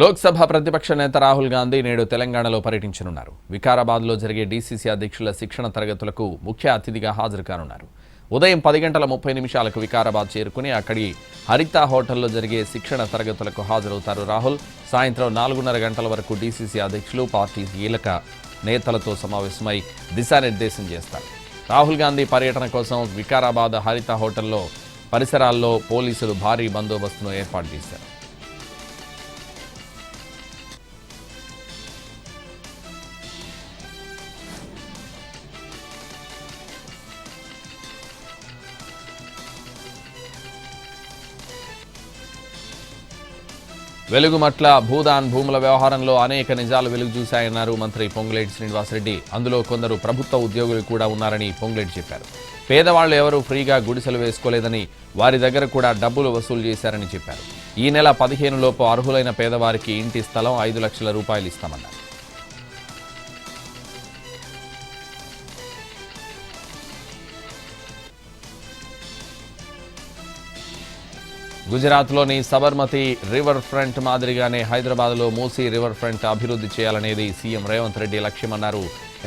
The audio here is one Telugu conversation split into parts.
లోక్సభ ప్రతిపక్ష నేత రాహుల్ గాంధీ నేడు తెలంగాణలో పర్యటించనున్నారు. వికారాబాద్లో జరిగే డీసీసీ అధ్యక్షుల శిక్షణ తరగతులకు ముఖ్య అతిథిగా హాజరు కానున్నారు. ఉదయం 10:30 వికారాబాద్ చేరుకుని అక్కడి హరిత హోటల్లో జరిగే శిక్షణ తరగతులకు హాజరవుతారు రాహుల్. సాయంత్రం 4:30 వరకు డీసీసీ అధ్యక్షులు, పార్టీ కీలక నేతలతో సమావేశమై దిశానిర్దేశం చేస్తారు. రాహుల్ గాంధీ పర్యటన కోసం వికారాబాద్ హరిత హోటల్లో పరిసరాల్లో పోలీసులు భారీ బందోబస్తును ఏర్పాటు చేశారు. వెలుగుమట్ల భూదాన్ భూముల వ్యవహారంలో అనేక నిజాలు వెలుగు చూశాయన్నారు మంత్రి పొంగులేటి శ్రీనివాసరెడ్డి. అందులో కొందరు ప్రభుత్వ ఉద్యోగులు కూడా ఉన్నారని పొంగులేటి చెప్పారు. పేదవాళ్లు ఎవరూ ఫ్రీగా గుడిసెలు వేసుకోలేదని, వారి దగ్గర కూడా డబ్బులు వసూలు చేశారని చెప్పారు. ఈ నెల 15 లోపు అర్హులైన పేదవారికి ఇంటి స్థలం 5 లక్షల రూపాయలు ఇస్తామన్నారు. గుజరాత్లోని సబర్మతి రివర్ ఫ్రంట్ మాదిరిగానే హైదరాబాద్లో మూసీ రివర్ ఫ్రంట్ అభివృద్ధి చేయాలనేది సీఎం రేవంత్ రెడ్డి లక్ష్యమన్నారు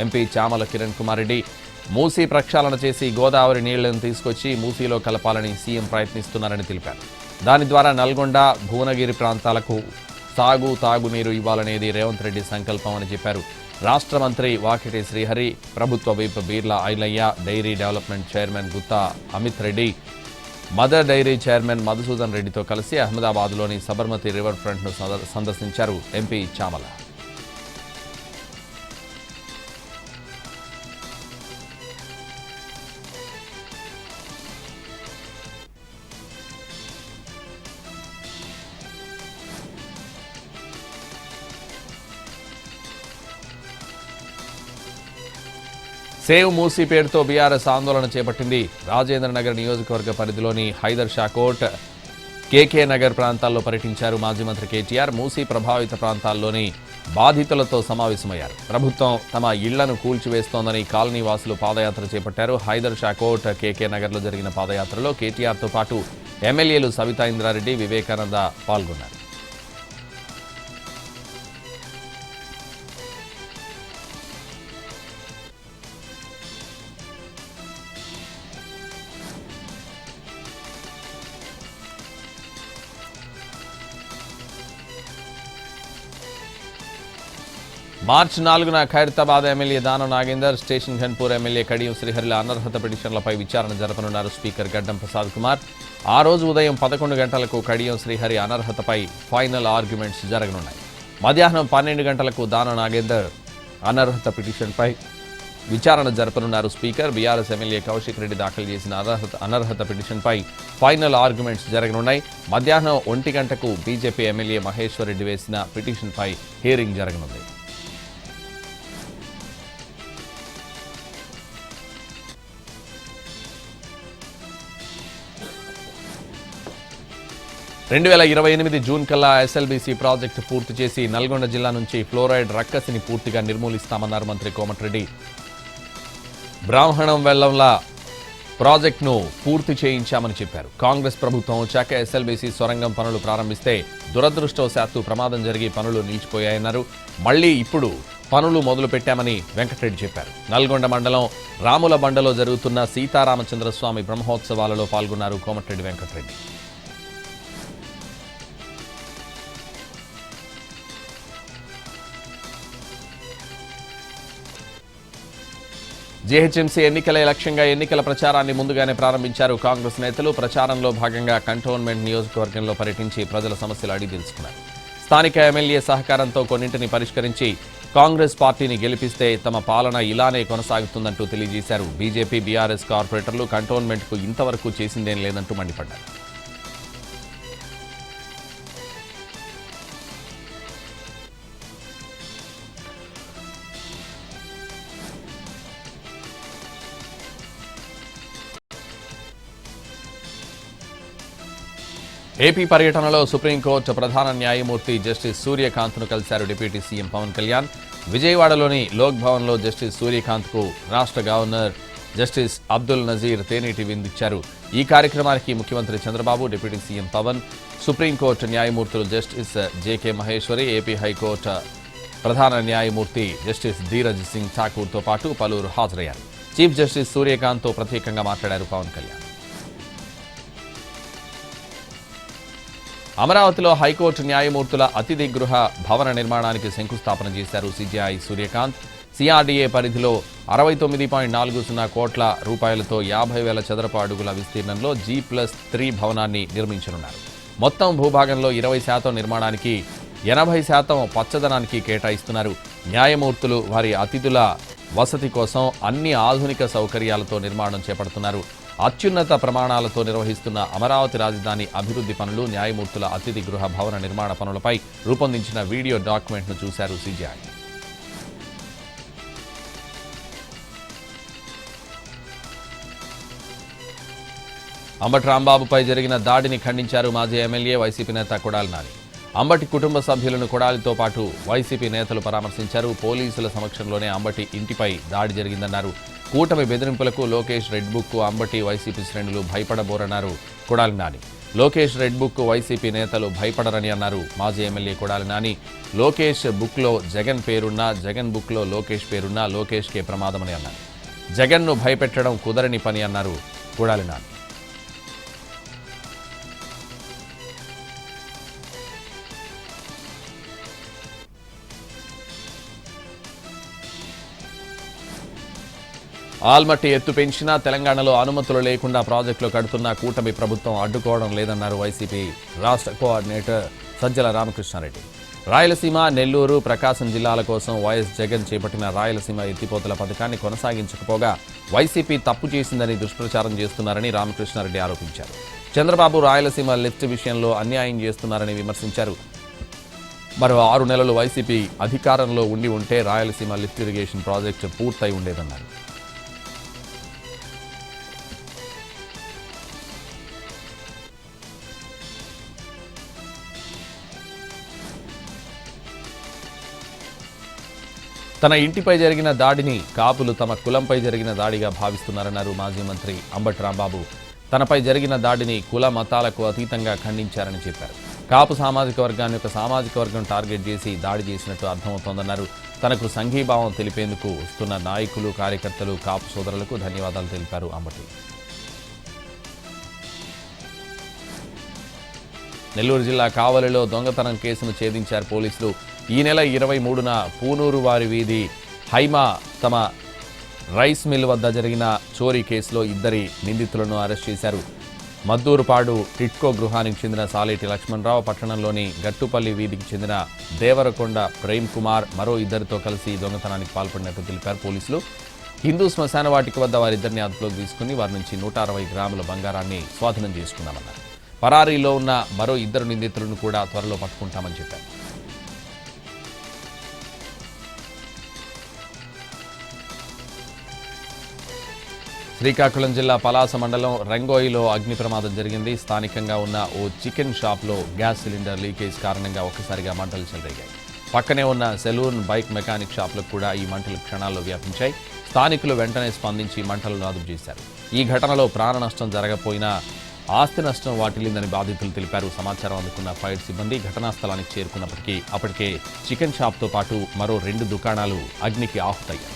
ఎంపీ చామల కిరణ్ కుమార్ రెడ్డి. మూసీ ప్రక్షాళన చేసి గోదావరి నీళ్లను తీసుకొచ్చి మూసీలో కలపాలని సీఎం ప్రయత్నిస్తున్నారని తెలిపారు. దాని ద్వారా నల్గొండ, భువనగిరి ప్రాంతాలకు తాగునీరు ఇవ్వాలనేది రేవంత్ రెడ్డి సంకల్పం అని చెప్పారు. రాష్ట్ర మంత్రి వాకిటి శ్రీహరి, ప్రభుత్వ whip Beerla Ailaiah, dairy development chairman Gutta Amit Reddy, Mother Dairy chairman Madhusudan రెడ్డితో కలిసి అహ్మదాబాద్లోని సబర్మతి రివర్ ఫ్రంట్ను సందర్శించారు ఎంపీ చామల. సేవ్ మూసీ పేరుతో బీఆర్ఎస్ ఆందోళన చేపట్టింది. రాజేంద్రనగర్ నియోజకవర్గ పరిధిలోని హైదర్ షా కోట్, కేకే నగర్ ప్రాంతాల్లో పర్యటించారు మాజీ మంత్రి కేటీఆర్. మూసీ ప్రభావిత ప్రాంతాల్లోని బాధితులతో సమావేశమయ్యారు. ప్రభుత్వం తమ ఇళ్లను కూల్చివేస్తోందని కాలనీ వాసులు పాదయాత్ర చేపట్టారు. హైదర్ షా కోట్, కేకే నగర్లో జరిగిన పాదయాత్రలో కేటీఆర్తో పాటు ఎమ్మెల్యేలు సవితా ఇంద్రారెడ్డి, వివేకానంద పాల్గొన్నారు. 4 మార్చి Khairatabad MLA Danam Nagender, station Ghanpur MLA Kadiyam శ్రీహరిల అనర్హత పిటిషన్లపై విచారణ జరపనున్నారు స్పీకర్ గడ్డం ప్రసాద్ కుమార్. ఆ రోజు ఉదయం 11 గంటలకు కడియం శ్రీహరి అనర్హతపై ఫైనల్ ఆర్గ్యుమెంట్స్ జరగనున్నాయి. మధ్యాహ్నం 12 గంటలకు దానం నాగేందర్ అనర్హత పిటిషన్పై విచారణ జరపనున్నారు speaker. BRS MLA Kaushik Reddy దాఖలు చేసిన అనర్హత పిటిషన్పై ఫైనల్ ఆర్గ్యుమెంట్స్ జరగనున్నాయి. మధ్యాహ్నం 1 గంటకు బీజేపీ ఎమ్మెల్యే మహేశ్వర్ రెడ్డి వేసిన పిటిషన్పై హియరింగ్ జరగనుంది. జూన్ కల్లా ఎస్ఎల్బీసీ ప్రాజెక్టు పూర్తి చేసి నల్గొండ జిల్లా నుంచి ఫ్లోరైడ్ రక్కసిని పూర్తిగా నిర్మూలిస్తామన్నారు మంత్రి కోమటిరెడ్డి. బ్రాహ్మణం వెల్లంలా ప్రాజెక్టును పూర్తి చేయించామని చెప్పారు. కాంగ్రెస్ ప్రభుత్వం వచ్చాక ఎస్ఎల్బీసీ సొరంగం పనులు ప్రారంభిస్తే దురదృష్టవశాత్తు ప్రమాదం జరిగి పనులు నిలిచిపోయాయన్నారు. మళ్లీ ఇప్పుడు పనులు మొదలు పెట్టామని వెంకటరెడ్డి చెప్పారు. నల్గొండ మండలం రాముల బండలో జరుగుతున్న సీతారామచంద్రస్వామి బ్రహ్మోత్సవాలలో పాల్గొన్నారు కోమటిరెడ్డి వెంకటరెడ్డి. జీహెచ్ఎంసీ ఎన్నికలే లక్ష్యంగా ఎన్నికల ప్రచారాన్ని ముందుగానే ప్రారంభించారు కాంగ్రెస్ నేతలు. ప్రచారంలో భాగంగా కంటోన్మెంట్ నియోజకవర్గంలో పర్యటించి ప్రజల సమస్యలు అడిగి తెలుసుకున్నారు. స్థానిక ఎమ్మెల్యే సహకారంతో కొన్నింటిని పరిష్కరించి కాంగ్రెస్ పార్టీని గెలిపిస్తే తమ పాలన ఇలానే కొనసాగుతుందంటూ తెలియజేశారు. బీజేపీ, బీఆర్ఎస్ కార్పొరేటర్లు కంటోన్మెంట్కు ఇంతవరకు చేసిందేం లేదంటూ మండిపడ్డారు. ఏపీ పర్యటనలో సుప్రీంకోర్టు ప్రధాన న్యాయమూర్తి జస్టిస్ సూర్యకాంత్ను కలిశారు డిప్యూటీ సీఎం పవన్ కళ్యాణ్. విజయవాడలోని లోక్ భవన్లో జస్టిస్ సూర్యకాంత్కు రాష్ట్ర గవర్నర్ జస్టిస్ అబ్దుల్ నజీర్ తేనీటి విందిచ్చారు. ఈ కార్యక్రమానికి ముఖ్యమంత్రి Chandrababu, deputy CM Pawan, supreme court న్యాయమూర్తులు justice JK Maheshwari, AP high court ప్రధాన న్యాయమూర్తి జస్టిస్ ధీరజ్ సింగ్ ఠాకూర్తో పాటు పలువురు హాజరయ్యారు. చీఫ్ జస్టిస్ సూర్యకాంత్తో ప్రత్యేకంగా మాట్లాడారు పవన్ కళ్యాణ్. అమరావతిలో హైకోర్టు న్యాయమూర్తుల అతిథి గృహ భవన నిర్మాణానికి శంకుస్థాపన చేశారు సీజేఐ సూర్యకాంత్. సిఆర్డీఏ పరిధిలో 69.40 కోట్ల రూపాయలతో 50,000 చదరపు అడుగుల విస్తీర్ణంలో G+3 భవనాన్ని నిర్మించనున్నారు. మొత్తం భూభాగంలో 20% నిర్మాణానికి, 80% పచ్చదనానికి కేటాయిస్తున్నారు. న్యాయమూర్తులు వారి అతిథుల వసతి కోసం అన్ని ఆధునిక సౌకర్యాలతో నిర్మాణం చేపడుతున్నారు. అత్యున్నత ప్రమాణాలతో నిర్వహిస్తున్న అమరావతి రాజధాని అభివృద్ధి పనులు, న్యాయమూర్తుల అతిథి గృహ భవన నిర్మాణ పనులపై రూపొందించిన వీడియో డాక్యుమెంట్ను చూశారు సీజేఐ. అంబటి రాంబాబుపై జరిగిన దాడిని ఖండించారు మాజీ ఎమ్మెల్యే, వైసీపీ నేత కొడాలి నాని. అంబటి కుటుంబ సభ్యులను కొడాలితో పాటు వైసీపీ నేతలు పరామర్శించారు. పోలీసుల సమక్షంలోనే అంబటి ఇంటిపై దాడి జరిగిందన్నారు. కూటమి బెదిరింపులకు Lokesh red book Ambati YCP శ్రేణులు భయపడబోరన్నారు Kodali Nani. Lokesh red book YCP నేతలు భయపడరని అన్నారు మాజీ ఎమ్మెల్యే కొడాలి నాని. లోకేష్ బుక్లో జగన్ పేరున్నా, జగన్ బుక్లో లోకేష్ పేరున్నా లోకేష్కే ప్రమాదమని అన్నారు. జగన్ను భయపెట్టడం కుదరని పని అన్నారు కొడాలి నాని. ఆల్మట్టి ఎత్తు పెంచినా తెలంగాణలో అనుమతులు లేకుండా ప్రాజెక్టులు కడుతున్న కూటమి ప్రభుత్వం అడ్డుకోవడం లేదన్నారు వైసీపీ రాష్ట్ర కోఆర్డినేటర్ సజ్జల రామకృష్ణారెడ్డి. రాయలసీమ, నెల్లూరు, ప్రకాశం జిల్లాల కోసం వైఎస్ జగన్ చేపట్టిన రాయలసీమ ఎత్తిపోతల పథకాన్ని కొనసాగించకపోగా వైసీపీ తప్పు చేసిందని దుష్ప్రచారం చేస్తున్నారని రామకృష్ణారెడ్డి ఆరోపించారు. చంద్రబాబు రాయలసీమ లిఫ్ట్ విషయంలో అన్యాయం చేస్తున్నారని విమర్శించారు. మరో 6 నెలలు వైసీపీ అధికారంలో ఉంటే రాయలసీమ లిఫ్ట్ ఇరిగేషన్ ప్రాజెక్టు పూర్తయి ఉండేదన్నారు. తన ఇంటిపై జరిగిన దాడిని కాపులు తమ కులంపై జరిగిన దాడిగా భావిస్తున్నారన్నారు మాజీ మంత్రి అంబటి రాంబాబు. తనపై జరిగిన దాడిని కుల మతాలకు అతీతంగా ఖండించారని చెప్పారు. కాపు సామాజిక వర్గాన్ని ఒక సామాజిక వర్గం టార్గెట్ చేసి దాడి చేసినట్టు అర్థమవుతోందన్నారు. తనకు సంఘీభావం తెలిపేందుకు వస్తున్న నాయకులు, కార్యకర్తలు, కాపు సోదరులకు ధన్యవాదాలు తెలిపారు అంబటి. నెల్లూరు జిల్లా కావలిలో దొంగతనం కేసును ఛేదించారు పోలీసులు. ఈ నెల 23న పూనూరు వారి వీధి హైమా తమ రైస్ మిల్ వద్ద జరిగిన చోరీ కేసులో 2 నిందితులను అరెస్ట్ చేశారు. మద్దూరుపాడు టిట్కో గృహానికి చెందిన సాలేటి లక్ష్మణరావు, పట్టణంలోని గట్టుపల్లి వీధికి చెందిన దేవరకొండ ప్రేమ్ కుమార్ మరో 2తో కలిసి దొంగతనానికి పాల్పడినట్టు తెలిపారు పోలీసులు. హిందూ శ్మశాన వాటిక వద్ద వారిద్దరిని అదుపులోకి తీసుకుని వారి నుంచి 160 గ్రాముల బంగారాన్ని స్వాధీనం చేసుకున్నామన్నారు. పరారీలో ఉన్న మరో 2 నిందితులను కూడా త్వరలో పట్టుకుంటామని చెప్పారు. శ్రీకాకుళం జిల్లా పలాస మండలం రంగోయిలో అగ్ని ప్రమాదం జరిగింది. స్థానికంగా ఉన్న ఓ చికెన్ షాప్లో గ్యాస్ సిలిండర్ లీకేజ్ కారణంగా ఒక్కసారిగా మంటలు చెలరేగాయి. పక్కనే ఉన్న సెలూన్, బైక్ మెకానిక్ షాపులకు కూడా ఈ మంటలు క్షణాల్లో వ్యాపించాయి. స్థానికులు వెంటనే స్పందించి మంటలను అదుపు చేశారు. ఈ ఘటనలో ప్రాణ నష్టం జరగకపోయినా ఆస్తి నష్టం వాటిల్లిందని బాధితులు తెలిపారు. సమాచారం అందుకున్న ఫైర్ సిబ్బంది ఘటనా స్థలానికి చేరుకున్నప్పటికీ అప్పటికే చికెన్ షాప్తో పాటు మరో 2 దుకాణాలు అగ్నికి ఆహుతయ్యాయి.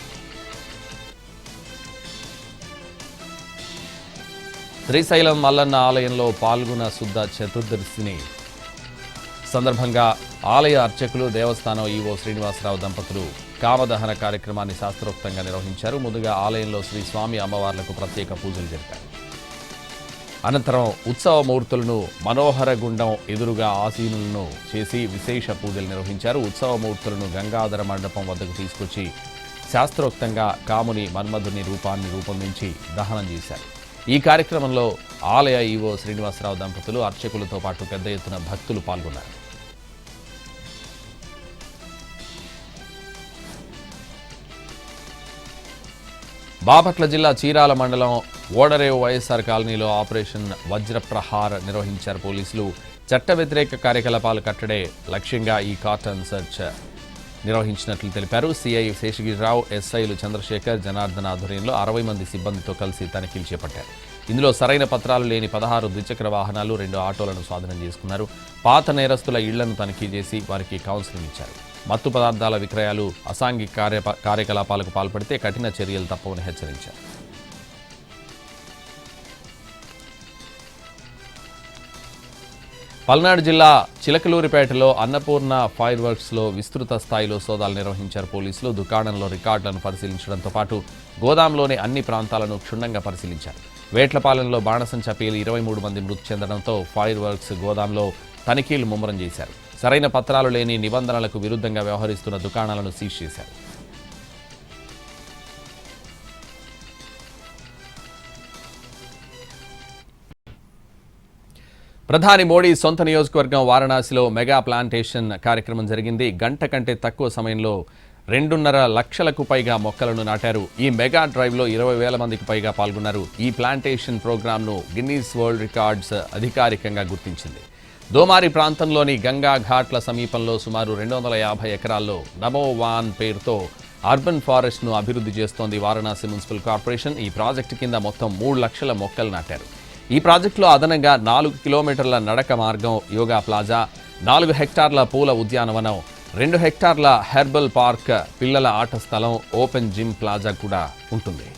శ్రీశైలం మల్లన్న ఆలయంలో పాల్గొన శుద్ధ చతుర్దశిని సందర్భంగా ఆలయ అర్చకులు, దేవస్థానం ఈవో శ్రీనివాసరావు దంపతులు కామదహన కార్యక్రమాన్ని శాస్త్రోక్తంగా నిర్వహించారు. ముందుగా ఆలయంలో శ్రీ స్వామి అమ్మవార్లకు ప్రత్యేక పూజలు జరిపారు. అనంతరం ఉత్సవ మూర్తులను మనోహర గుండం ఎదురుగా ఆసీనులను చేసి విశేష పూజలు నిర్వహించారు. ఉత్సవ మూర్తులను గంగాధర మండపం వద్దకు తీసుకొచ్చి శాస్త్రోక్తంగా కాముని మన్మధుని రూపాన్ని రూపొందించి దహనం చేశారు. ఈ కార్యక్రమంలో ఆలయ ఈవో శ్రీనివాసరావు దంపతులు, అర్చకులతో పాటు పెద్ద ఎత్తున భక్తులు పాల్గొన్నారు. బాపట్ల జిల్లా చీరాల మండలం ఓడరేవు వైఎస్ఆర్ కాలనీలో ఆపరేషన్ వజ్రప్రహార్ నిర్వహించారు పోలీసులు. చట్ట వ్యతిరేక కార్యకలాపాలు కట్టడే లక్ష్యంగా ఈ కార్టన్ సెర్చ్ నిర్వహించినట్లు తెలిపారు. సిఐ శేషగిరిరావు, ఎస్ఐలు చంద్రశేఖర్, జనార్దన్ ఆధ్వర్యంలో 60 మంది సిబ్బందితో కలిసి తనిఖీలు చేపట్టారు. ఇందులో సరైన పత్రాలు లేని 16 ద్విచక్ర వాహనాలు, 2 ఆటోలను స్వాధీనం చేసుకున్నారు. పాత నేరస్తుల ఇళ్లను తనిఖీ చేసి వారికి కౌన్సిలింగ్ ఇచ్చారు. మత్తు పదార్థాల విక్రయాలు, అసాంఘిక కార్యకలాపాలకు పాల్పడితే కఠిన చర్యలు తప్పవని హెచ్చరించారు. పల్నాడు జిల్లా చిలకలూరిపేటలో అన్నపూర్ణ ఫైర్ వర్క్స్లో విస్తృత స్థాయిలో సోదాలు నిర్వహించారు పోలీసులు. దుకాణంలో రికార్డులను పరిశీలించడంతో పాటు గోదాంలోని అన్ని ప్రాంతాలను క్షుణ్ణంగా పరిశీలించారు. వేట్లపాలెంలో బాణసంచా పేలి 23 మంది మృతి చెందడంతో ఫైర్ వర్క్స్ గోదాంలో తనిఖీలు ముమ్మరం చేశారు. సరైన పత్రాలు లేని నిబంధనలకు విరుద్ధంగా వ్యవహరిస్తున్న దుకాణాలను సీజ్ చేశారు. ప్రధాని మోడీ సొంత నియోజకవర్గం వారణాసిలో మెగా ప్లాంటేషన్ కార్యక్రమం జరిగింది. గంట కంటే తక్కువ సమయంలో 2.5 లక్షలకు పైగా మొక్కలను నాటారు. ఈ మెగా డ్రైవ్లో 20,000 మందికి పైగా పాల్గొన్నారు. ఈ ప్లాంటేషన్ ప్రోగ్రాంను గిన్నీస్ వరల్డ్ రికార్డ్స్ అధికారికంగా గుర్తించింది. దోమారి ప్రాంతంలోని గంగా ఘాట్ల సమీపంలో సుమారు 250 ఎకరాల్లో నమో వాన్ పేరుతో అర్బన్ ఫారెస్ట్ను అభివృద్ధి చేస్తోంది వారణాసి మున్సిపల్ కార్పొరేషన్. ఈ ప్రాజెక్టు కింద మొత్తం 3 లక్షల మొక్కలు నాటారు. ఈ ప్రాజెక్టులో అదనంగా 4 కిలోమీటర్ల నడక మార్గం, యోగా ప్లాజా, 4 హెక్టార్ల పూల ఉద్యానవనం, 2 హెక్టార్ల హెర్బల్ పార్క్, పిల్లల ఆట స్థలం, ఓపెన్ జిమ్ ప్లాజా కూడా ఉంటుంది.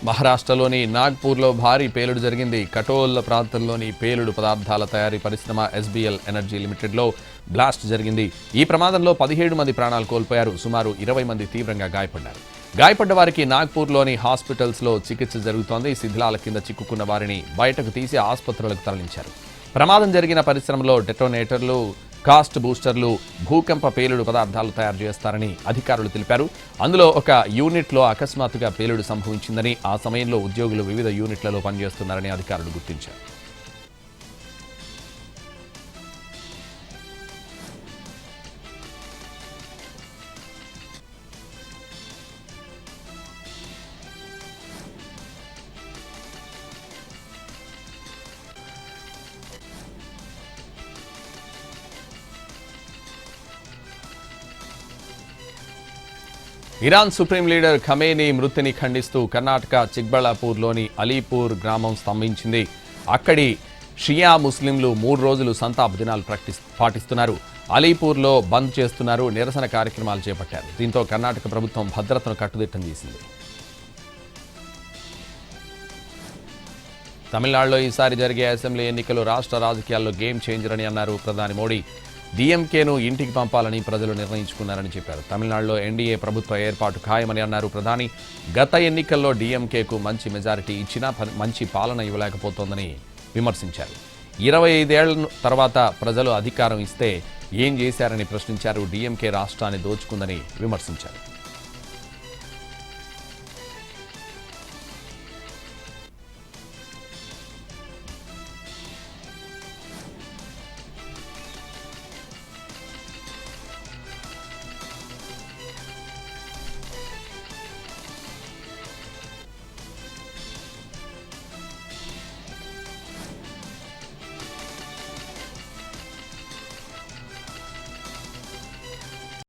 మహారాష్ట్రలోని నాగ్పూర్లో భారీ పేలుడు జరిగింది. కటోల్ ప్రాంతంలోని పేలుడు పదార్థాల తయారీ పరిశ్రమ ఎస్బీఎల్ ఎనర్జీ లిమిటెడ్లో బ్లాస్ట్ జరిగింది. ఈ ప్రమాదంలో 17 మంది ప్రాణాలు కోల్పోయారు. సుమారు 20 మంది తీవ్రంగా గాయపడ్డారు. గాయపడ్డ వారికి నాగ్పూర్లోని హాస్పిటల్స్లో చికిత్స జరుగుతోంది. శిథిలాల కింద చిక్కుకున్న వారిని బయటకు తీసి ఆసుపత్రులకు తరలించారు. ప్రమాదం జరిగిన పరిశ్రమలో డెటోనేటర్లు, కాస్ట్ బూస్టర్లు, భూకంప పేలుడు పదార్థాలు తయారు చేస్తారని అధికారులు తెలిపారు. అందులో ఒక యూనిట్లో అకస్మాత్తుగా పేలుడు సంభవించిందని, ఆ సమయంలో ఉద్యోగులు వివిధ యూనిట్లలో పనిచేస్తున్నారని అధికారులు గుర్తించారు. ఇరాన్ సుప్రీం లీడర్ ఖమేనీ మృతిని ఖండిస్తూ కర్ణాటక చిక్బళాపూర్లోని అలీపూర్ గ్రామం స్తంభించింది. అక్కడి షియా ముస్లింలు 3 రోజులు సంతాప దినాలు పాటిస్తున్నారు. అలీపూర్లో బంద్ చేస్తున్నారు, నిరసన కార్యక్రమాలు చేపట్టారు. దీంతో కర్ణాటక ప్రభుత్వం భద్రతను కట్టుదిట్టం చేసింది. తమిళనాడులో ఈసారి జరిగే అసెంబ్లీ ఎన్నికలు రాష్ట్ర రాజకీయాల్లో గేమ్ చేంజర్ అని అన్నారు ప్రధాని మోడీ. డీఎంకేను ఇంటికి పంపాలని ప్రజలు నిర్ణయించుకున్నారని చెప్పారు. తమిళనాడులో ఎన్డీఏ ప్రభుత్వ ఏర్పాటు ఖాయమని అన్నారు ప్రధాని. గత ఎన్నికల్లో డీఎంకేకు మంచి మెజారిటీ ఇచ్చినా మంచి పాలన ఇవ్వలేకపోతోందని విమర్శించారు. 25 ఏళ్ల తర్వాత ప్రజలు అధికారం ఇస్తే ఏం చేశారని ప్రశ్నించారు. డీఎంకే రాష్ట్రాన్ని దోచుకుందని విమర్శించారు.